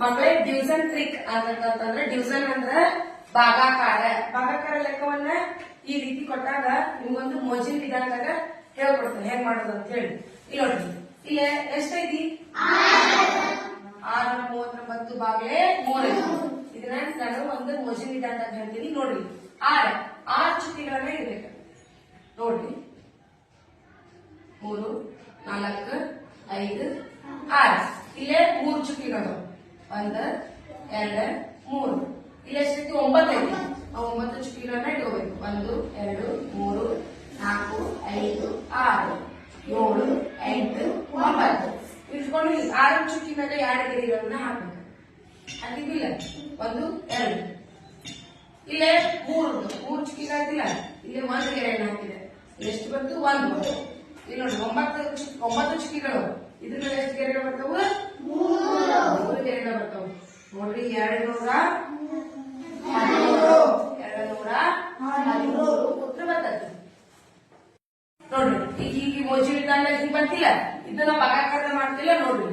ಮಕ್ಕಳೇ division trick ಅಂತಂದ್ರೆ division ಅಂದ್ರ ಭಾಗಾಕಾರ ಲೆಕ್ಕವನ್ನ ಈ ರೀತಿ ಕೊಟ್ಟಾಗ ನಿಮ್ಗೊಂದು ಮೋಜಿನ ವಿಧಾನದಾಗ ಹೇಳ್ಕೊಡ್ತೇನೆ ಹೆಂಗ್ ಮಾಡೋದು ಅಂತ ಹೇಳಿ. ಇಲ್ಲಿ ನೋಡ್ರಿ, ಇಲ್ಲಿ ಎಷ್ಟೈತಿ 639 ಬಾಗ್ಲೆ 3 ಇದನ್ನ ನಾನು ಒಂದು ಮೋಜಿನ ವಿಧಾನದಾಗ ಹೇಳ್ತೀನಿ ನೋಡ್ರಿ. 6 ಚುಕ್ಕಿಗಳನ್ನ ಇರ್ಬೇಕು ನೋಡ್ರಿ. 3 4 5 6 ಇಲ್ಲೇ 3 ಚುಕ್ಕಿಗಳು 1 2 3 ಇಲ್ಲಿ ಎಷ್ಟೈತಿ 9 ಐತಿ. 9 ಚುಕ್ಕಿಗಳನ್ನ ಇಟ್ಕೋಬೇಕು. 1 2 3 4 5 6 7 8 9 ಇಟ್ಕೊಂಡು 6 ಚುಕ್ಕಿ ಮೇಲೆ 2 ಗೆರೆಗಳನ್ನ ಹಾಕ್ಬೇಕು. ಹಾಕಿದ್ದಿಲ್ಲ 1 2 ಇಲ್ಲೇ 3 ಚುಕ್ಕಿಗಳಿಲ್ಲ. ಇಲ್ಲಿ 1 ಗೆರೆಯನ್ನು ಹಾಕಿದೆ. ಎಷ್ಟು ಬಂತು 1. ಇಲ್ಲಿ ನೋಡಿ 9 ಚುಕ್ಕಿಗಳು. ಇದ್ರ ಮೇಲೆ ಎಷ್ಟು ಗೆರೆಗಳು ಬರ್ತಾವು 3 ಗೆರೆಗಳು ಬರ್ತಾವು ನೋಡ್ರಿ. 213 ಉತ್ತರ ಬರ್ತದೆ ನೋಡ್ರಿ. ಈಗ ಮೋಜಿ ವಿಧಾನ ಹಿಂಗ್ ಬರ್ತಿಲ್ಲ, ಇದನ್ನ ಭಾಗಾಕಾರ ಮಾಡ್ತಿಲ್ಲ ನೋಡ್ರಿ.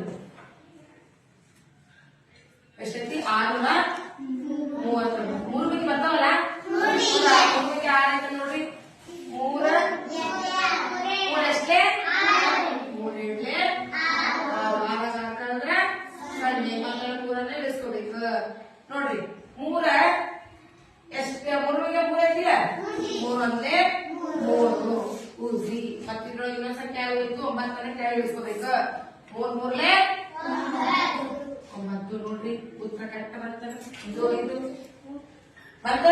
ಎಷ್ಟೈತಿ 630. 3 ಬಗ್ಗೆ ಬರ್ತಾವಲ್ಲ 3 ಬಗ್ಗೆ 6 ಐತೆ ನೋಡ್ರಿ. 3 ಎಷ್ಟೇ 3 ಇಡ್ಲೆ 6 ಹಾಕಂದ್ರ 0 ಮಕ್ಕಳ 3 ಇಳಿಸ್ಕೋಬೇಕು ನೋಡ್ರಿ. 3 ಎಷ್ಟು 3 ಬಗ್ಗೆ 3 ಐತಿಲ್ಲ 3 ಒಂದೇ 3 ಉಸಿ ಮತ್ತಿದ್ರೊಳಗೆ ಇನ್ನೊಂದ್ ಸಂಖ್ಯೆ ಆಗೋಯ್ತು 9 ಕೆಳಗೆ ಇಳಿಸ್ಕೋಬೇಕು. 3 3 9 ನೋಡ್ರಿ. ಉತ್ತರ ಕರೆಕ್ಟ್ ಬರ್ತದೆ. ಇದು ಬಂತ